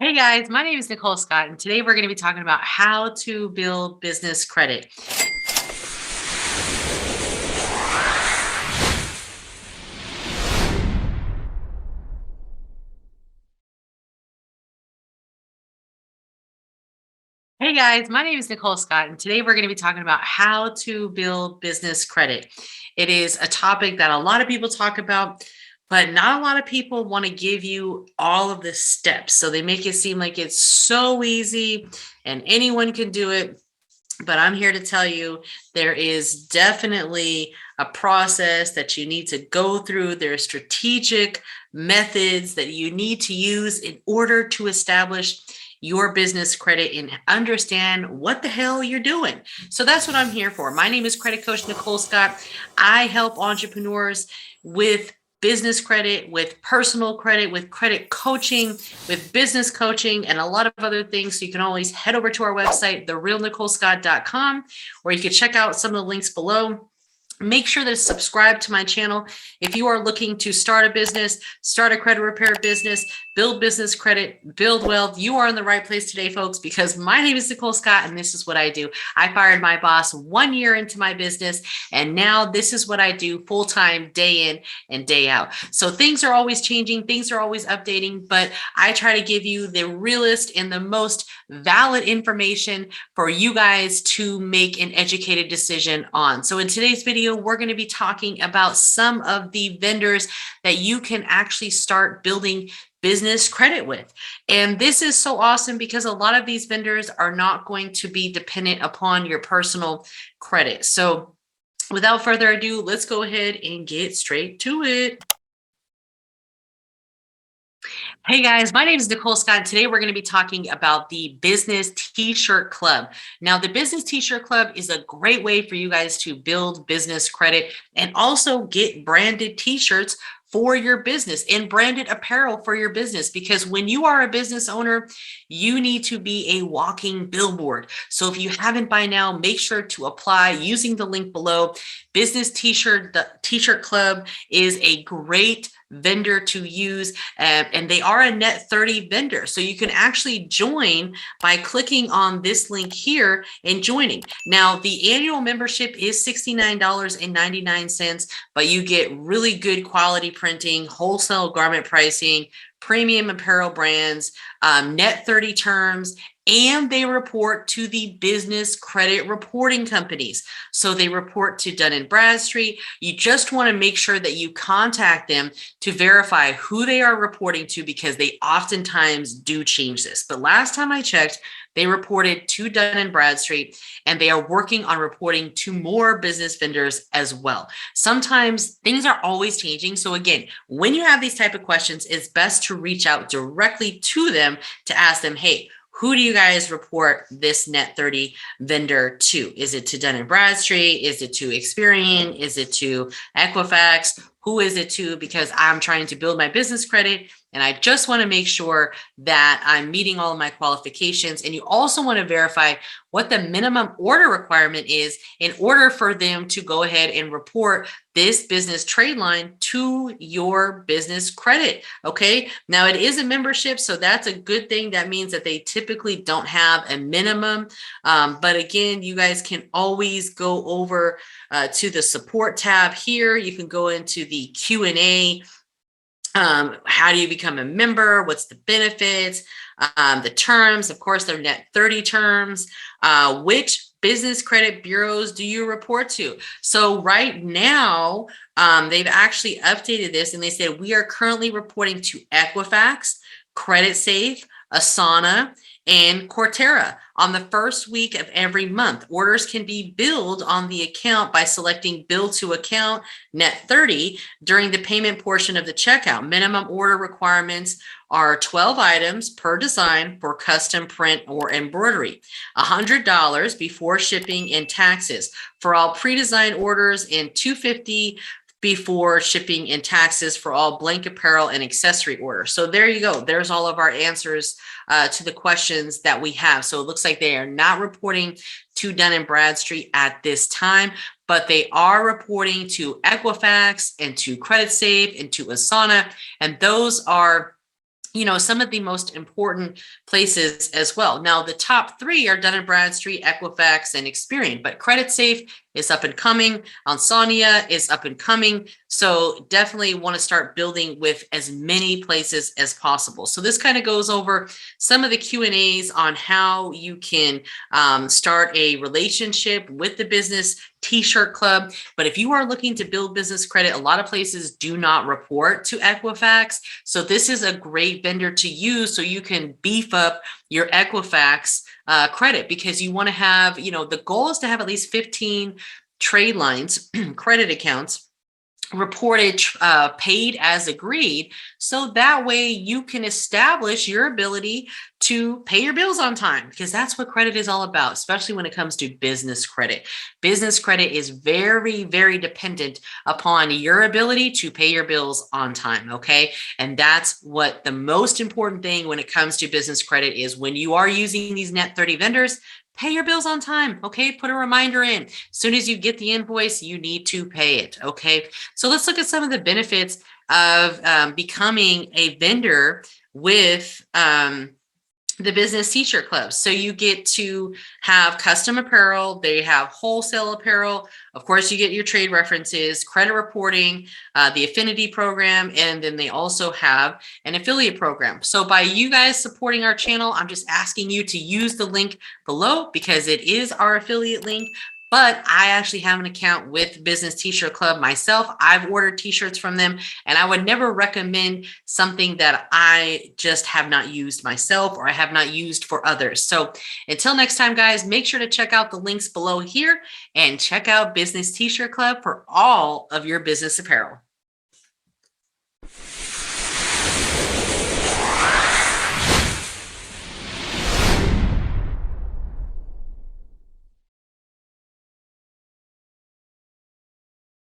Hey guys, my name is Nicole Scott, and today we're going to be talking about how to build business credit. Hey guys, my name is Nicole Scott, and today we're going to be talking about how to build business credit. It is a topic that a lot of people talk about, but not a lot of people want to give you all of the steps. So they make it seem like it's so easy and anyone can do it. But I'm here to tell you there is definitely a process that you need to go through. There are strategic methods that you need to use in order to establish your business credit and understand what the hell you're doing. So that's what I'm here for. My name is Credit Coach Nicole Scott. I help entrepreneurs with business credit, with personal credit, with credit coaching, with business coaching, and a lot of other things. So you can always head over to our website, therealnicolescott.com, or you can check out some of the links below. Make sure to subscribe to my channel if you are looking to start a business, start a credit repair business, build business credit, build wealth. You are in the right place today, folks, because my name is Nicole Scott and this is what I do. I fired my boss 1 year into my business, and now this is what I do full-time, day in and day out. So things are always changing, things are always updating, but I try to give you the realest and the most valid information for you guys to make an educated decision on. So in today's video, we're going to be talking about some of the vendors that you can actually start building business credit with. And this is so awesome because a lot of these vendors are not going to be dependent upon your personal credit. So without further ado, let's go ahead and get straight to it. Hey guys, my name is Nicole Scott. Today we're going to be talking about the Business T-shirt Club. Now, the Business T-shirt Club is a great way for you guys to build business credit and also get branded T-shirts for your business and branded apparel for your business, because when you are a business owner, you need to be a walking billboard. So if you haven't by now, make sure to apply using the link below. Business T-shirt, the T-shirt Club is a great vendor to use, and they are a net 30 vendor. So you can actually join by clicking on this link here and joining. Now, the annual membership is $69.99, but you get really good quality printing, wholesale garment pricing, premium apparel brands, net 30 terms, and they report to the business credit reporting companies. So they report to Dun & Bradstreet. You just want to make sure that you contact them to verify who they are reporting to, because they oftentimes do change this. But last time I checked, they reported to Dun & Bradstreet, and they are working on reporting to more business vendors as well. Sometimes things are always changing. So again, when you have these type of questions, it's best to reach out directly to them to ask them, hey, who do you guys report this net 30 vendor to? Is it to Dun & Bradstreet? Is it to Experian? Is it to Equifax? Who is it to? Because I'm trying to build my business credit and I just want to make sure that I'm meeting all of my qualifications. And you also want to verify what the minimum order requirement is in order for them to go ahead and report this business trade line to your business credit. Okay. Now it is a membership, so that's a good thing. That means that they typically don't have a minimum. But again, you guys can always go over to the support tab here. You can go into the Q&A. How do you become a member? What's the benefits? The terms, of course, they're net 30 terms. Which business credit bureaus do you report to? So right now, they've actually updated this and they said we are currently reporting to Equifax, Credit Safe, Asana, and Cortera on the first week of every month. Orders can be billed on the account by selecting Bill to Account Net 30 during the payment portion of the checkout. Minimum order requirements are 12 items per design for custom print or embroidery, $100 before shipping and taxes for all pre-designed orders, and $250 before shipping and taxes for all blank apparel and accessory orders. So there you go. There's all of our answers to the questions that we have. So it looks like they are not reporting to Dun & Bradstreet at this time, but they are reporting to Equifax and to Credit Safe and to Asana. And those are some of the most important places as well. Now, the top three are Dun & Bradstreet, Equifax, and Experian, but Credit Safe is up and coming. Ansonia is up and coming. So definitely want to start building with as many places as possible. So this kind of goes over some of the Q&As on how you can start a relationship with the business T-shirt club. But if you are looking to build business credit, a lot of places do not report to Equifax. So this is a great vendor to use so you can beef up your Equifax credit, because you want to have, the goal is to have at least 15 trade lines, credit accounts reported, paid as agreed. So that way you can establish your ability to pay your bills on time, because that's what credit is all about, especially when it comes to business credit. Business credit is very, very dependent upon your ability to pay your bills on time. Okay. And that's what the most important thing when it comes to business credit is. When you are using these net 30 vendors, pay your bills on time. Okay. Put a reminder in. As soon as you get the invoice, you need to pay it. Okay. So let's look at some of the benefits of becoming a vendor with the business T-shirt club. So you get to have custom apparel. They have wholesale apparel. Of course, you get your trade references, credit reporting, the affinity program, and then they also have an affiliate program. So by you guys supporting our channel, I'm just asking you to use the link below because it is our affiliate link. But I actually have an account with Business T-shirt Club myself. I've ordered T-shirts from them, and I would never recommend something that I just have not used myself or I have not used for others. So until next time, guys, make sure to check out the links below here and check out Business T-shirt Club for all of your business apparel.